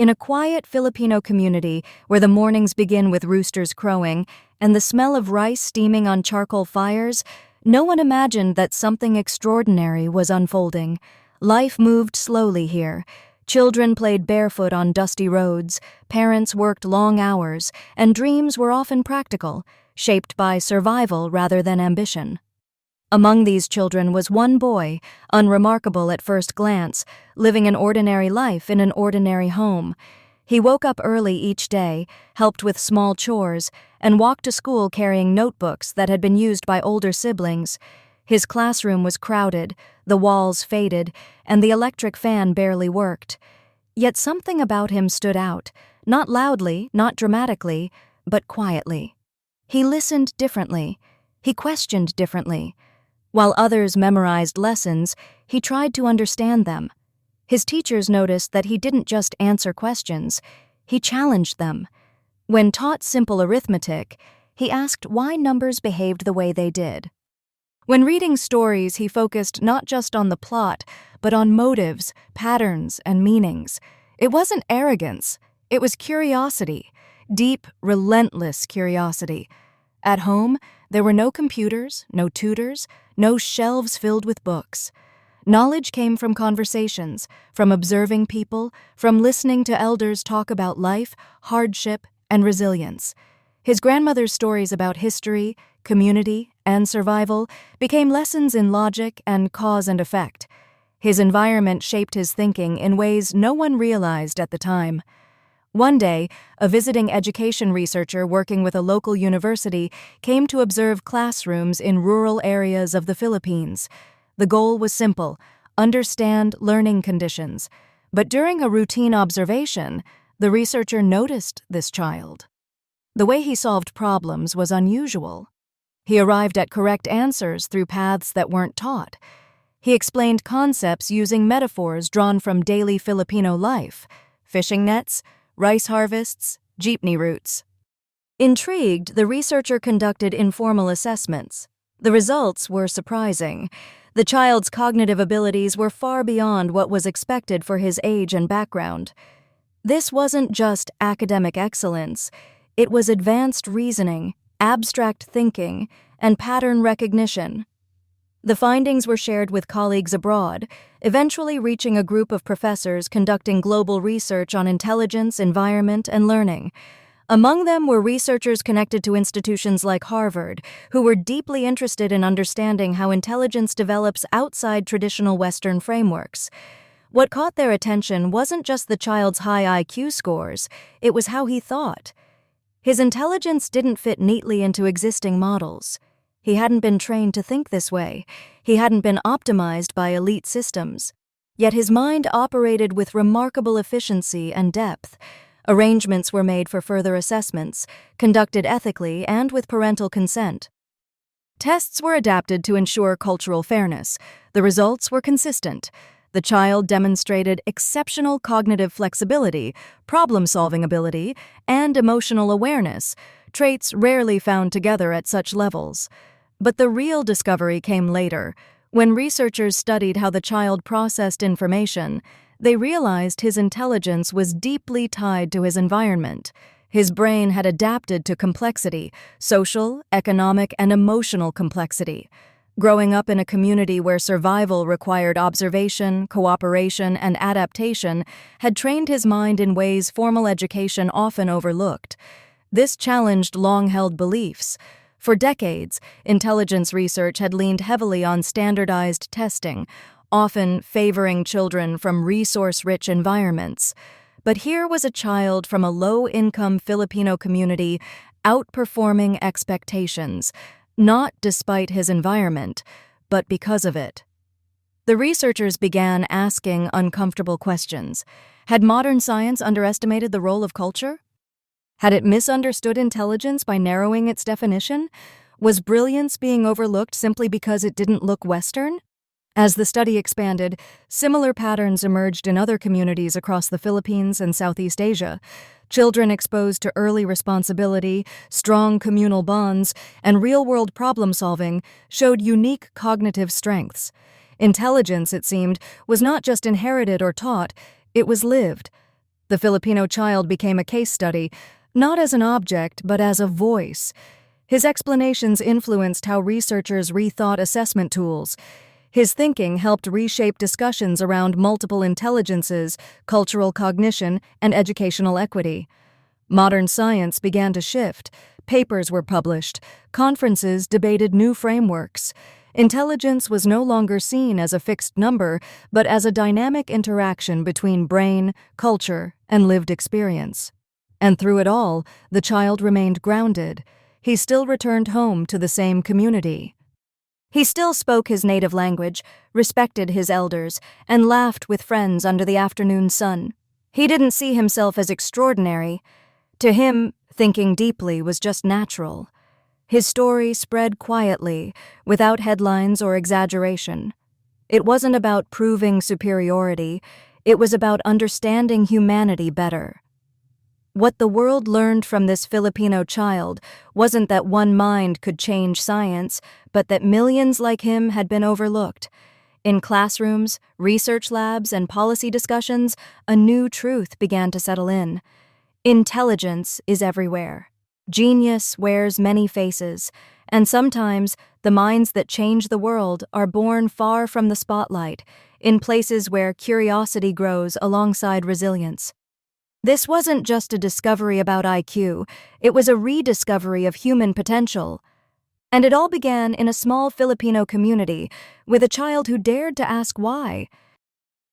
In a quiet Filipino community where the mornings begin with roosters crowing and the smell of rice steaming on charcoal fires, no one imagined that something extraordinary was unfolding. Life moved slowly here. Children played barefoot on dusty roads, parents worked long hours, and dreams were often practical, shaped by survival rather than ambition. Among these children was one boy, unremarkable at first glance, living an ordinary life in an ordinary home. He woke up early each day, helped with small chores, and walked to school carrying notebooks that had been used by older siblings. His classroom was crowded, the walls faded, and the electric fan barely worked. Yet something about him stood out, not loudly, not dramatically, but quietly. He listened differently. He questioned differently. While others memorized lessons, he tried to understand them. His teachers noticed that he didn't just answer questions, he challenged them. When taught simple arithmetic, he asked why numbers behaved the way they did. When reading stories, he focused not just on the plot, but on motives, patterns, and meanings. It wasn't arrogance, it was curiosity, deep, relentless curiosity. At home, there were no computers, no tutors, no shelves filled with books. Knowledge came from conversations, from observing people, from listening to elders talk about life, hardship, and resilience. His grandmother's stories about history, community, and survival became lessons in logic and cause and effect. His environment shaped his thinking in ways no one realized at the time. One day, a visiting education researcher working with a local university came to observe classrooms in rural areas of the Philippines. The goal was simple: understand learning conditions. But during a routine observation, the researcher noticed this child. The way he solved problems was unusual. He arrived at correct answers through paths that weren't taught. He explained concepts using metaphors drawn from daily Filipino life: fishing nets, rice harvests, jeepney routes. Intrigued, the researcher conducted informal assessments. The results were surprising. The child's cognitive abilities were far beyond what was expected for his age and background. This wasn't just academic excellence, it was advanced reasoning, abstract thinking, and pattern recognition. The findings were shared with colleagues abroad, eventually reaching a group of professors conducting global research on intelligence, environment, and learning. Among them were researchers connected to institutions like Harvard, who were deeply interested in understanding how intelligence develops outside traditional Western frameworks. What caught their attention wasn't just the child's high IQ scores, it was how he thought. His intelligence didn't fit neatly into existing models. He hadn't been trained to think this way. He hadn't been optimized by elite systems. Yet his mind operated with remarkable efficiency and depth. Arrangements were made for further assessments, conducted ethically and with parental consent. Tests were adapted to ensure cultural fairness. The results were consistent. The child demonstrated exceptional cognitive flexibility, problem-solving ability, and emotional awareness, traits rarely found together at such levels. But the real discovery came later. When researchers studied how the child processed information, they realized his intelligence was deeply tied to his environment. His brain had adapted to complexity, social, economic, and emotional complexity. Growing up in a community where survival required observation, cooperation, and adaptation had trained his mind in ways formal education often overlooked. This challenged long-held beliefs. For decades, intelligence research had leaned heavily on standardized testing, often favoring children from resource-rich environments. But here was a child from a low-income Filipino community outperforming expectations, not despite his environment, but because of it. The researchers began asking uncomfortable questions. Had modern science underestimated the role of culture? Had it misunderstood intelligence by narrowing its definition? Was brilliance being overlooked simply because it didn't look Western? As the study expanded, similar patterns emerged in other communities across the Philippines and Southeast Asia. Children exposed to early responsibility, strong communal bonds, and real-world problem-solving showed unique cognitive strengths. Intelligence, it seemed, was not just inherited or taught, it was lived. The Filipino child became a case study, not as an object, but as a voice. His explanations influenced how researchers rethought assessment tools. His thinking helped reshape discussions around multiple intelligences, cultural cognition, and educational equity. Modern science began to shift. Papers were published. Conferences debated new frameworks. Intelligence was no longer seen as a fixed number, but as a dynamic interaction between brain, culture, and lived experience. And through it all, the child remained grounded. He still returned home to the same community. He still spoke his native language, respected his elders, and laughed with friends under the afternoon sun. He didn't see himself as extraordinary. To him, thinking deeply was just natural. His story spread quietly, without headlines or exaggeration. It wasn't about proving superiority, it was about understanding humanity better. What the world learned from this Filipino child wasn't that one mind could change science, but that millions like him had been overlooked. In classrooms, research labs, and policy discussions, a new truth began to settle in. Intelligence is everywhere. Genius wears many faces, and sometimes the minds that change the world are born far from the spotlight, in places where curiosity grows alongside resilience. This wasn't just a discovery about IQ, it was a rediscovery of human potential. And it all began in a small Filipino community with a child who dared to ask why.